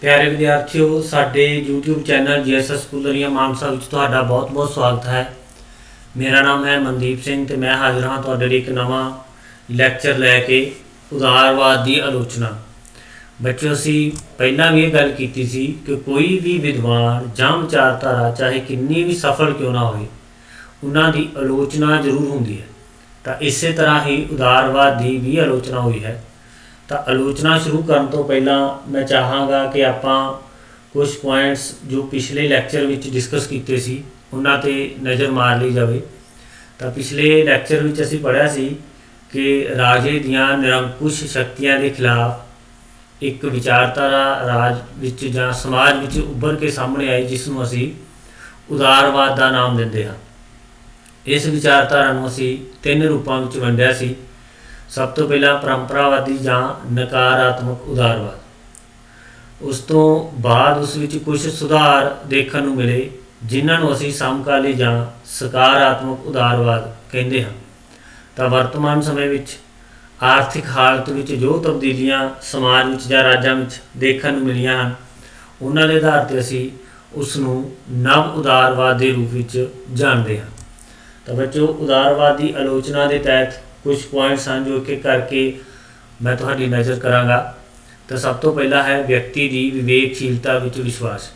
प्यारे विद्यार्थियों, साडे यूट्यूब चैनल GSS स्कूलरिया मानसा विच तुहाडा बहुत बहुत स्वागत है। मेरा नाम है मनदीप सिंह तो मैं हाजिर हाँ तुहाडे लई एक नवा लैक्चर लैके उदारवाद की आलोचना। बच्चों असी पहला भी ये गल कीती सी कि कोई भी विद्वान जां विचारधारा चाहे किन्नी भी सफल क्यों ना होए, उन्हां दी आलोचना जरूर होंदी है। तो इस तरह ही उदारवाद की भी आलोचना हुई है। तो आलोचना शुरू करने तो पहला मैं चाहांगा कि आपां कुछ पॉइंट्स जो पिछले लैक्चर में डिस्कस किए सी उन्हां ते नज़र मार ली जाए। तो पिछले लैक्चर में असीं पढ़िया सी कि राजे दियां निरंकुश शक्तियां के खिलाफ एक विचारधारा राज विच जां समाज विच उभर के सामने आई, जिसनूं असीं उदारवाद का नाम दिंदे हां। इस विचारधारा नूं असीं 3 रूपों में वंडिया सी। सब तो पहला परंपरावादी जां नकारात्मक उदारवाद, उस तो बाद उस विच कुछ सुधार देखने को मिले जिन्होंने असीं समकाली जां सकारात्मक उदारवाद कहते हैं। तो वर्तमान समय विच आर्थिक हालत विच जो तब्दीलियां समाज विच जां राज्यां विच देखने को मिलियां हैं, उन्हां दे आधार ते असीं उसनूं नव उदारवाद के रूप विच जानते हैं। तो बच्चों, उदारवाद की आलोचना के तहत कुछ पॉइंट्स हैं जो एक करके मैं तुहाडी नज़र करांगा। तो सब तो पहला है व्यक्ति की विवेकशीलता विच विश्वास।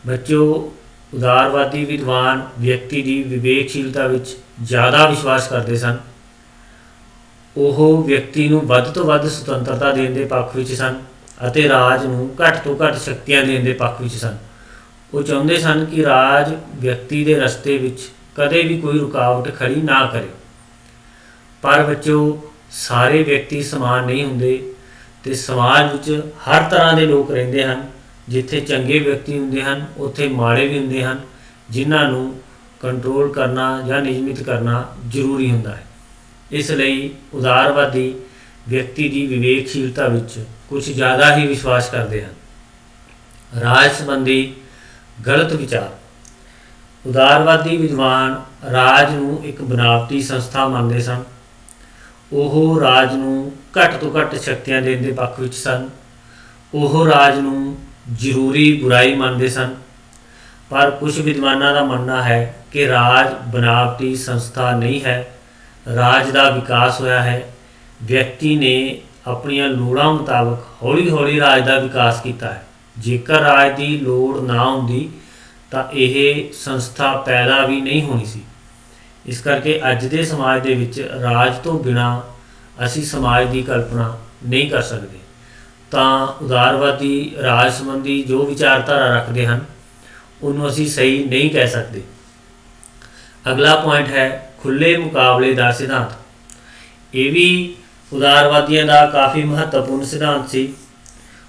बच्चों, उदारवादी विद्वान व्यक्ति की विवेकशीलता विच ज़्यादा विश्वास करते सन। ਉਹ व्यक्ति ਨੂੰ ਵੱਧ ਤੋਂ ਵੱਧ ਸੁਤੰਤਰਤਾ ਦੇਣ ਦੇ ਪੱਖ ਵਿੱਚ ਸਨ ਅਤੇ ਰਾਜ ਨੂੰ ਘੱਟ ਤੋਂ ਘੱਟ ਸ਼ਕਤੀਆਂ ਦੇਣ ਦੇ ਪੱਖ ਵਿੱਚ ਸਨ। ਉਹ ਚਾਹੁੰਦੇ ਸਨ ਕਿ ਰਾਜ ਵਿਅਕਤੀ ਦੇ ਰਸਤੇ ਵਿੱਚ ਕਦੇ ਵੀ ਕੋਈ ਰੁਕਾਵਟ ਖੜੀ ਨਾ ਕਰੇ। पर बच्चों, सारे व्यक्ति समान नहीं होंगे तो समाज विच हर तरह के लोग रहिंदे हैं। जिथे चंगे व्यक्ति होंदे हैं उत्थे माड़े भी होंदे हैं, जिन्हों कंट्रोल करना या नियमित करना जरूरी होंदा है। इसलिए उदारवादी व्यक्ति की विवेकशीलता विच कुछ ज़्यादा ही विश्वास करते हैं। राज संबंधी गलत विचार। उदारवादी विद्वान राज नूं एक बनावटी संस्था मानते सन। ਉਹ ਰਾਜ ਨੂੰ ਘੱਟ ਤੋਂ ਘੱਟ ਸ਼ਕਤੀਆਂ ਦੇਣ ਦੇ ਪੱਖ ਵਿੱਚ ਸਨ। ਉਹ ਰਾਜ ਨੂੰ ਜ਼ਰੂਰੀ ਬੁਰਾਈ ਮੰਨਦੇ ਸਨ। ਪਰ ਕੁਝ ਵਿਦਵਾਨਾਂ ਦਾ ਮੰਨਣਾ ਹੈ ਕਿ ਰਾਜ ਬਨਾਵਟੀ ਸੰਸਥਾ ਨਹੀਂ ਹੈ। ਰਾਜ ਦਾ ਵਿਕਾਸ ਹੋਇਆ ਹੈ। ਵਿਅਕਤੀ ਨੇ ਆਪਣੀਆਂ ਲੋੜਾਂ ਮੁਤਾਬਕ ਹੌਲੀ ਹੌਲੀ ਰਾਜ ਦਾ ਵਿਕਾਸ ਕੀਤਾ ਹੈ। ਜੇਕਰ ਰਾਜ ਦੀ ਲੋੜ ਨਾ ਹੁੰਦੀ ਤਾਂ ਇਹ ਸੰਸਥਾ ਪੈਦਾ ਵੀ ਨਹੀਂ ਹੋਣੀ ਸੀ। इस करके अज के समाज के विच राज तो बिना असी समाज की कल्पना नहीं कर सकते। तो उदारवादी राज संबंधी जो विचारधारा रखते हैं उन्होंने असी सही नहीं कह सकते। अगला पॉइंट है खुले मुकाबले का सिद्धांत। ये भी उदारवादियों का काफ़ी महत्वपूर्ण सिद्धांत सी।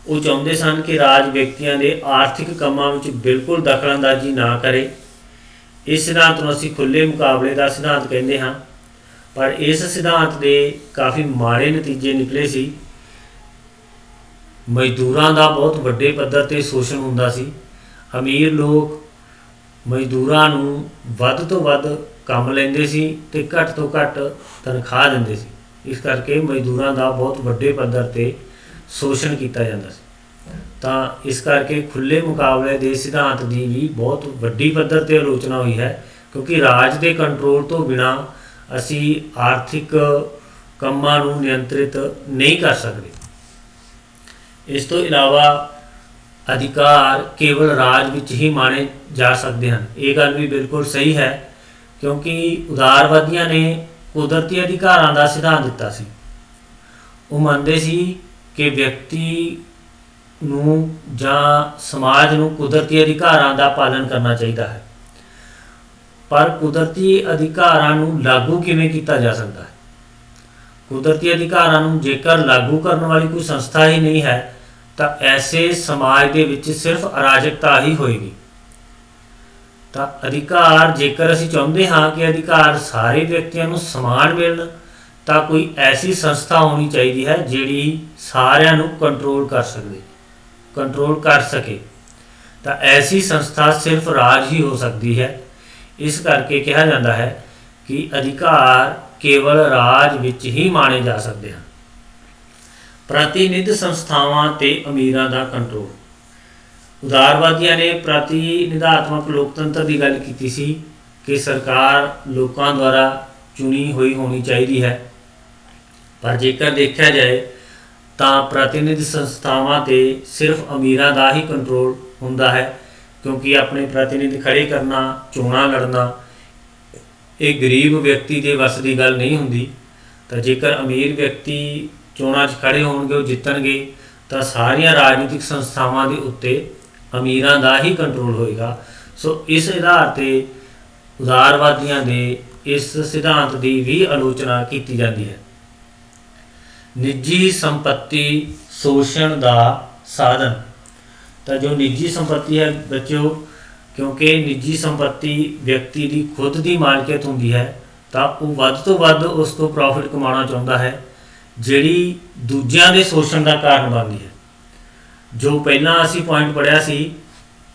वो चाहते सन कि राज व्यक्तियों के आर्थिक कामों में बिल्कुल दखलअंदाजी ना करे। इस सिद्धांत को असीं खुले मुकाबले का सिद्धांत कहते हैं। पर इस सिद्धांत के काफ़ी माड़े नतीजे निकले सी। मजदूरों का बहुत वड्डे पद्धर ते शोषण हुंदा सी। अमीर लोग मजदूरों नूं वध तो वध काम लैंदे सी ते घट तो घट तनख्वाह दिंदे सी। इस करके मजदूरों का बहुत वड्डे पद्धर ते शोषण किया जाता सी। तो इस करके खुले मुकाबले के सिद्धांत की भी बहुत वड्डी पद्धर पर आलोचना हुई है, क्योंकि राज के कंट्रोल तो बिना असी आर्थिक कामों नूं नियंत्रित नहीं कर सकते। इस तो इलावा अधिकार केवल राज विच ही माने जा सकते हैं। ये गल भी बिल्कुल सही है, क्योंकि उदारवादियों ने कुदरती अधिकारों का सिद्धांत दिता सी। वो मानते सी कि व्यक्ति नूं जां समाज नूं कुदरती अधिकारां दा पालन करना चाहिए है। पर कुदरती अधिकारां नूं लागू किवें कीता जा सकता है? कुदरती अधिकारां नूं जेकर लागू करने वाली कोई संस्था ही नहीं है तो ऐसे समाज दे विच सिर्फ अराजकता ही होएगी। तो अधिकार जेकर असीं चाहुंदे हां कि अधिकार सारे व्यक्तियों नूं समान मिलण, तो कोई ऐसी संस्था होनी चाहिए है जिहड़ी सारिਆਂ नूं कंट्रोल कर सके। तो ऐसी संस्था सिर्फ राज ही हो सकती है। इस करके कहा जाता है कि अधिकार केवल राज विच ही माने जा सकते हैं। प्रतिनिधि संस्थावां ते अमीरां दा कंट्रोल। ਉਦਾਰਵਾਦੀਆਂ ਨੇ ਪ੍ਰਤੀਨਿਧਾਤਮਕ ਲੋਕਤੰਤਰ ਦੀ ਗੱਲ ਕੀਤੀ ਸੀ ਕਿ ਸਰਕਾਰ ਲੋਕਾਂ ਦੁਆਰਾ ਚੁਣੀ ਹੋਈ ਹੋਣੀ ਚਾਹੀਦੀ ਹੈ। ਪਰ ਜੇਕਰ ਦੇਖਿਆ ਜਾਏ ਤਾਂ ਪ੍ਰਤੀਨਿਧ ਸੰਸਥਾਵਾਂ 'ਤੇ ਸਿਰਫ ਅਮੀਰਾਂ ਦਾ ਹੀ ਕੰਟਰੋਲ ਹੁੰਦਾ ਹੈ, ਕਿਉਂਕਿ ਆਪਣੇ ਪ੍ਰਤੀਨਿਧ ਖੜੇ ਕਰਨਾ, ਚੋਣਾਂ ਲੜਨਾ ਇਹ ਗਰੀਬ ਵਿਅਕਤੀ ਦੇ ਵੱਸ ਦੀ ਗੱਲ ਨਹੀਂ ਹੁੰਦੀ। ਤਾਂ ਜੇਕਰ ਅਮੀਰ ਵਿਅਕਤੀ ਚੋਣਾਂ 'ਚ ਖੜੇ ਹੋਣਗੇ, ਉਹ ਜਿੱਤਣਗੇ, ਤਾਂ ਸਾਰੀਆਂ ਰਾਜਨੀਤਿਕ ਸੰਸਥਾਵਾਂ ਦੇ ਉੱਤੇ ਅਮੀਰਾਂ ਦਾ ਹੀ ਕੰਟਰੋਲ ਹੋਏਗਾ। ਸੋ ਇਸ ਆਧਾਰ 'ਤੇ ਉਦਾਰਵਾਦੀਆਂ ਦੇ ਇਸ ਸਿਧਾਂਤ ਦੀ ਵੀ ਆਲੋਚਨਾ ਕੀਤੀ ਜਾਂਦੀ ਹੈ। ਨਿੱਜੀ ਸੰਪत्ति शोषण ਦਾ ਸਾਧਨ। ਤਾਂ ਜੋ ਨਿੱਜੀ ਸੰਪत्ति ਹੈ ਬੱਚਿਓ, ਕਿਉਂਕਿ ਨਿੱਜੀ ਸੰਪत्ति ਵਿਅਕਤੀ ਦੀ ਖੁਦ ਦੀ ਮਾਲਕੀਅਤ ਹੁੰਦੀ ਹੈ, ਤਾਂ ਉਹ ਵੱਧ ਤੋਂ ਵੱਧ ਉਸ ਤੋਂ ਪ੍ਰੋਫਿਟ ਕਮਾਉਣਾ ਚਾਹੁੰਦਾ ਹੈ, ਜਿਹੜੀ ਦੂਜਿਆਂ ਦੇ ਸ਼ੋਸ਼ਣ ਦਾ ਕਾਰਨ ਬਣਦੀ ਹੈ। ਜੋ ਪਹਿਲਾਂ ਅਸੀਂ ਪੁਆਇੰਟ ਪੜ੍ਹਿਆ ਸੀ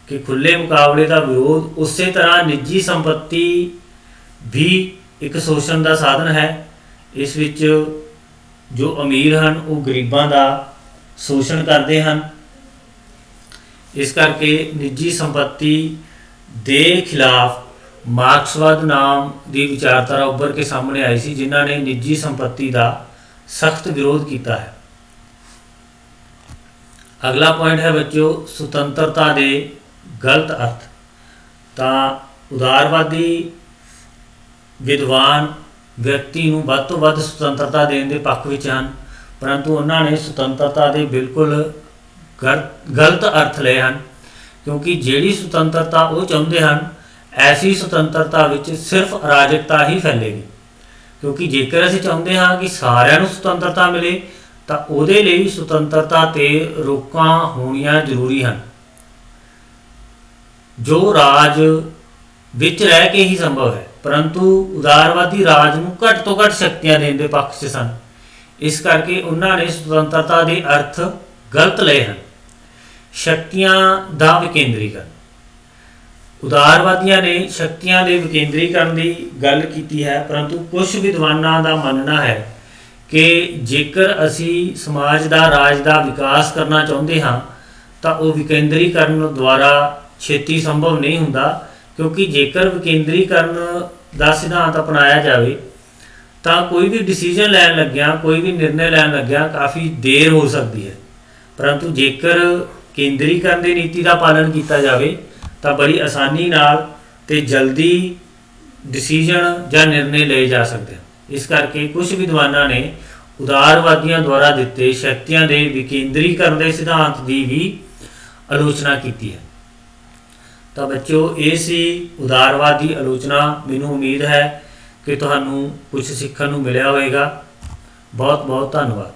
ਕਿ ਖੁੱਲ੍ਹੇ ਮੁਕਾਬਲੇ ਦਾ ਵਿਰੋਧ, ਉਸੇ ਤਰ੍ਹਾਂ ਨਿੱਜੀ ਸੰਪत्ति ਵੀ ਇੱਕ ਸ਼ੋਸ਼ਣ ਦਾ ਸਾਧਨ ਹੈ। ਇਸ ਵਿੱਚ ਜੋ ਅਮੀਰ ਹਨ ਉਹ ਗਰੀਬਾਂ ਦਾ ਸ਼ੋਸ਼ਣ ਕਰਦੇ ਹਨ। ਇਸ ਕਰਕੇ ਨਿੱਜੀ ਸੰਪत्ति ਦੇ ਖਿਲਾਫ ਮਾਰਕਸਵਾਦ ਨਾਮ ਦੀ ਵਿਚਾਰਧਾਰਾ ਉੱਭਰ ਕੇ ਸਾਹਮਣੇ ਆਈ ਸੀ, ਜਿਨ੍ਹਾਂ ਨੇ ਨਿੱਜੀ ਸੰਪत्ति ਦਾ ਸਖਤ ਵਿਰੋਧ ਕੀਤਾ ਹੈ। ਅਗਲਾ ਪੁਆਇੰਟ ਹੈ ਬੱਚਿਓ ਸੁਤੰਤਰਤਾ ਦੇ ਗਲਤ ਅਰਥ। ਤਾਂ ਉਦਾਰਵਾਦੀ ਵਿਦਵਾਨ ਵਿਅਕਤੀ ਨੂੰ ਵੱਧ ਤੋਂ ਵੱਧ ਸੁਤੰਤਰਤਾ ਦੇਣ ਦੇ ਪੱਖ ਵਿੱਚ ਹਨ, ਪਰੰਤੂ ਉਹਨਾਂ ਨੇ ਸੁਤੰਤਰਤਾ ਦੇ ਬਿਲਕੁਲ ਗਲਤ ਅਰਥ ਲਏ ਹਨ, ਕਿਉਂਕਿ ਜਿਹੜੀ ਸੁਤੰਤਰਤਾ ਉਹ ਚਾਹੁੰਦੇ ਹਨ, ਐਸੀ ਸੁਤੰਤਰਤਾ ਵਿੱਚ ਸਿਰਫ ਅਰਾਜਕਤਾ ਹੀ ਫੈਲੇਗੀ। ਕਿਉਂਕਿ ਜੇਕਰ ਅਸੀਂ ਚਾਹੁੰਦੇ ਹਾਂ ਕਿ ਸਾਰਿਆਂ ਨੂੰ ਸੁਤੰਤਰਤਾ ਮਿਲੇ, ਤਾਂ ਉਹਦੇ ਲਈ ਸੁਤੰਤਰਤਾ 'ਤੇ ਰੋਕਾਂ ਹੋਣੀਆਂ ਜ਼ਰੂਰੀ ਹਨ, ਜੋ ਰਾਜ ਵਿੱਚ ਰਹਿ ਕੇ ਹੀ ਸੰਭਵ ਹੈ। ਪਰੰਤੂ ਉਦਾਰਵਾਦੀ ਰਾਜ ਨੂੰ ਘੱਟ ਤੋਂ ਘੱਟ ਸ਼ਕਤੀਆਂ ਦੇਣ ਦੇ ਪੱਖ 'ਚ ਸਨ। ਇਸ ਕਰਕੇ ਉਹਨਾਂ ਨੇ ਸੁਤੰਤਰਤਾ ਦੇ ਅਰਥ ਗਲਤ ਲਏ ਹਨ। ਸ਼ਕਤੀਆਂ ਦਾ ਵਿਕੇਂਦਰੀਕਰਨ। ਉਦਾਰਵਾਦੀਆਂ ਨੇ ਸ਼ਕਤੀਆਂ ਦੇ ਵਿਕੇਂਦਰੀਕਰਨ ਦੀ ਗੱਲ ਕੀਤੀ ਹੈ, ਪਰੰਤੂ ਕੁਝ ਵਿਦਵਾਨਾਂ ਦਾ ਮੰਨਣਾ ਹੈ ਕਿ ਜੇਕਰ ਅਸੀਂ ਸਮਾਜ ਦਾ, ਰਾਜ ਦਾ ਵਿਕਾਸ ਕਰਨਾ ਚਾਹੁੰਦੇ ਹਾਂ, ਤਾਂ ਉਹ ਵਿਕੇਂਦਰੀਕਰਨ ਦੁਆਰਾ ਛੇਤੀ ਸੰਭਵ ਨਹੀਂ ਹੁੰਦਾ, ਕਿਉਂਕਿ ਜੇਕਰ ਵਿਕੇਂਦਰੀਕਰਨ ਦਾ ਸਿਧਾਂਤ ਅਪਣਾਇਆ ਜਾਵੇ ਤਾਂ ਕੋਈ ਵੀ ਡਿਸੀਜਨ ਲੈਣ ਲੱਗਿਆਂ, ਕੋਈ ਵੀ ਨਿਰਣੇ ਲੈਣ ਲੱਗਿਆਂ ਕਾਫੀ ਦੇਰ ਹੋ ਸਕਦੀ ਹੈ। ਪਰੰਤੂ ਜੇਕਰ ਕੇਂਦਰੀਕਰਨ ਦੀ ਨੀਤੀ ਦਾ ਪਾਲਣ ਕੀਤਾ ਜਾਵੇ ਤਾਂ ਬੜੀ ਆਸਾਨੀ ਨਾਲ ਤੇ ਜਲਦੀ ਡਿਸੀਜਨ ਜਾਂ ਨਿਰਣੇ ਲਏ ਜਾ ਸਕਦੇ ਹਨ। ਇਸ ਕਰਕੇ ਕੁਝ ਵਿਦਵਾਨਾਂ ਨੇ ਉਦਾਰਵਾਦੀਆਂ ਦੁਆਰਾ ਦਿੱਤੇ ਸ਼ਕਤੀਆਂ ਦੇ ਵਿਕੇਂਦਰੀਕਰਨ ਦੇ ਸਿਧਾਂਤ ਦੀ ਵੀ ਆਲੋਚਨਾ ਕੀਤੀ ਹੈ। ਤਾਂ ਬੱਚਿਓ ਇਹ ਸੀ ਉਦਾਰਵਾਦ ਦੀ ਆਲੋਚਨਾ। ਮੈਨੂੰ ਉਮੀਦ ਹੈ ਕਿ ਤੁਹਾਨੂੰ ਕੁਝ ਸਿੱਖਣ ਨੂੰ ਮਿਲਿਆ ਹੋਵੇਗਾ। ਬਹੁਤ ਬਹੁਤ ਧੰਨਵਾਦ।